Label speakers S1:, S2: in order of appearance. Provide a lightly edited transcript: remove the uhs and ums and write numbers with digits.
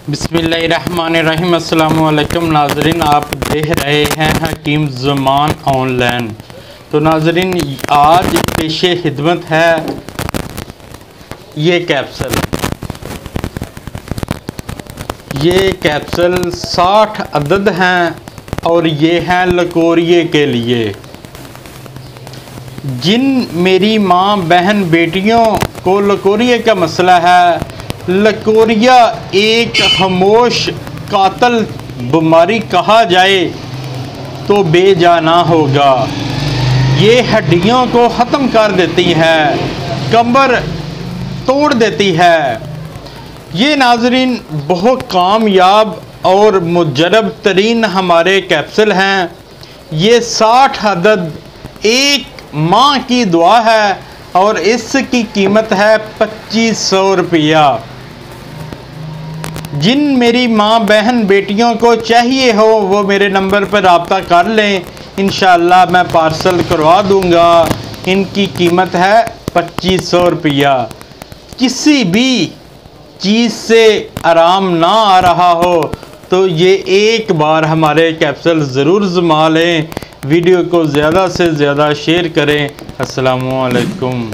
S1: बिस्मिल्लाहिर्रहमानिर्रहीम। अस्सलामु अलैकुम नाज़रीन, आप देख रहे हैं हकीम ज़ुमान ऑनलाइन। तो नाज़रीन, आज पेशे खिदमत है ये कैप्सूल 60 अदद हैं और ये हैं लकोरिए के लिए। जिन मेरी माँ बहन बेटियों को लकोरिए का मसला है, लकोरिया एक खामोश कातल बीमारी कहा जाए तो बेजाना होगा। ये हड्डियों को ख़त्म कर देती है, कमर तोड़ देती है। ये नाज़रीन बहुत कामयाब और मुजरब तरीन हमारे कैप्सूल हैं। ये 60 अदद एक माह की दुआ है और इसकी कीमत है 2500 रुपया। जिन मेरी माँ बहन बेटियों को चाहिए हो वो मेरे नंबर पर रब्ता कर लें, इंशाअल्लाह मैं पार्सल करवा दूँगा। इनकी कीमत है 2500 रुपया। किसी भी चीज़ से आराम ना आ रहा हो तो ये एक बार हमारे कैप्सूल ज़रूर आज़मा लें। वीडियो को ज़्यादा से ज़्यादा शेयर करें। अस्सलामु अलैकुम।